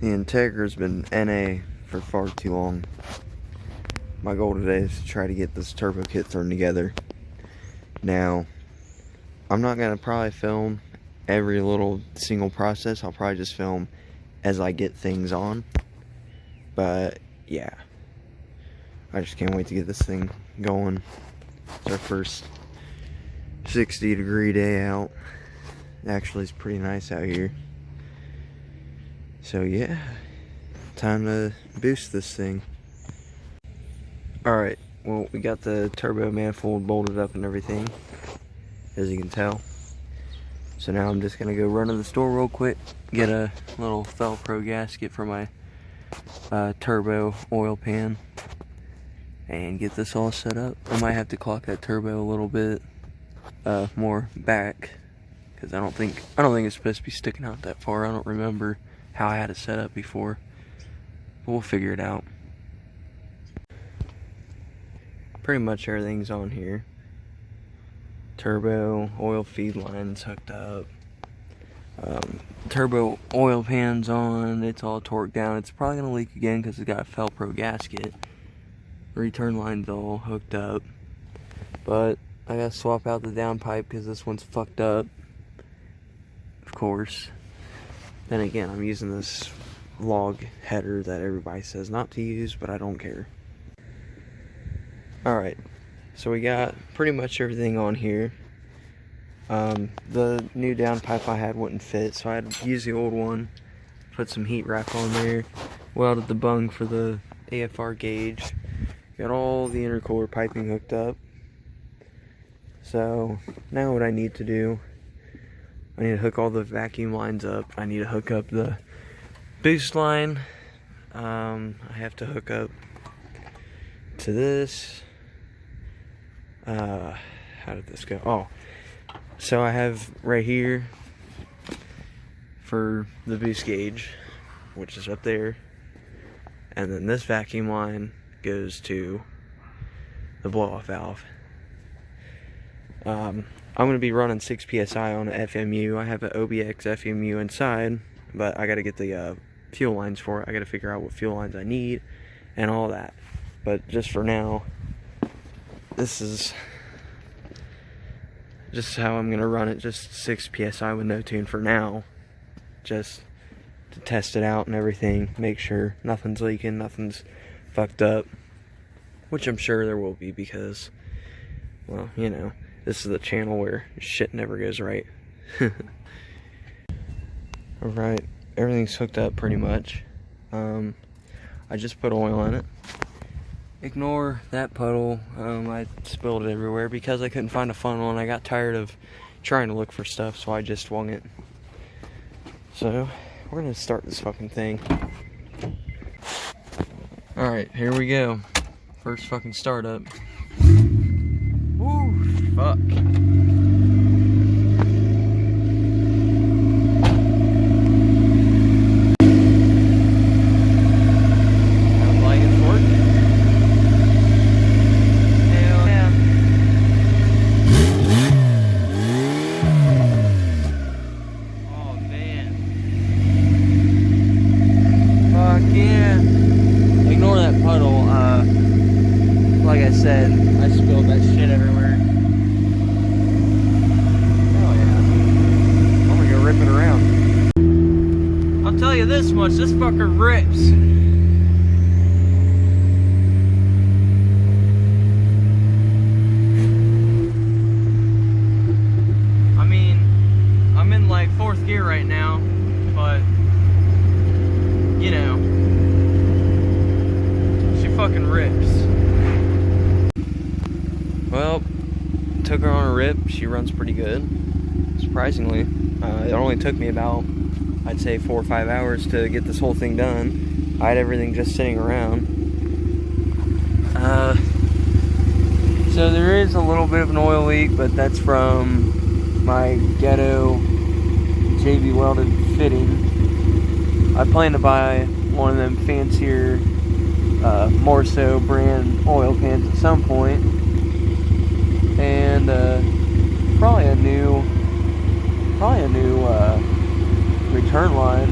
The Integra's been NA for far too long. My goal today is to try to get this turbo kit thrown together. Now, I'm not going to probably film every little single process. I'll probably just film as I get things on. But, yeah. I just can't wait to get this thing going. It's our first 60-degree day out. Actually, it's pretty nice out here. So yeah, time to boost this thing. Alright, well, we got the turbo manifold bolted up and everything, as you can tell. So now I'm just gonna go run to the store real quick, get a little Velcro gasket for my turbo oil pan, and get this all set up. I might have to clock that turbo a little bit more back, because I don't think it's supposed to be sticking out that far. I don't remember how I had it set up before, but we'll figure it out. Pretty much everything's on here. Turbo oil feed lines hooked up, turbo oil pan's on, it's all torqued down. It's probably gonna leak again because it's got a Velcro gasket. Return line's all hooked up, but I gotta swap out the downpipe because this one's fucked up, of course. Then again, I'm using this log header that everybody says not to use, but I don't care. Alright, so we got pretty much everything on here. The new downpipe I had wouldn't fit, so I had to use the old one, put some heat wrap on there, welded the bung for the AFR gauge, got all the intercooler piping hooked up. So now what I need to do, I need to hook all the vacuum lines up. I need to hook up the boost line. I have to hook up to this. How did this go? Oh, so I have right here for the boost gauge, which is up there. And then this vacuum line goes to the blow-off valve. I'm going to be running 6 PSI on an FMU. I have an OBX FMU inside, but I got to get the fuel lines for it. I got to figure out what fuel lines I need and all that. But just for now, this is just how I'm going to run it. Just 6 PSI with no tune for now. Just to test it out and everything. Make sure nothing's leaking, nothing's fucked up. Which I'm sure there will be because, well, you know, this is the channel where shit never goes right. Alright, everything's hooked up pretty much. I just put oil in it. Ignore that puddle. I spilled it everywhere because I couldn't find a funnel and I got tired of trying to look for stuff, so I just swung it. So, we're gonna start this fucking thing. Alright, here we go. First fucking startup. Woo, fuck. Sounds like it's working. Hell yeah. Oh man. Fuck yeah. Ignore that puddle. Like I said, I spilled that shit everywhere. Oh yeah. I'm gonna go rip it around. I'll tell you this much, this fucker rips. I mean, I'm in like 4th gear right now, but you know, she fucking rips. Well, took her on a rip. She runs pretty good, surprisingly. It only took me about, I'd say, 4 or 5 hours to get this whole thing done. I had everything just sitting around. So there is a little bit of an oil leak, but that's from my ghetto JB welded fitting. I plan to buy one of them fancier, more so brand oil pans at some point. And probably a new return line.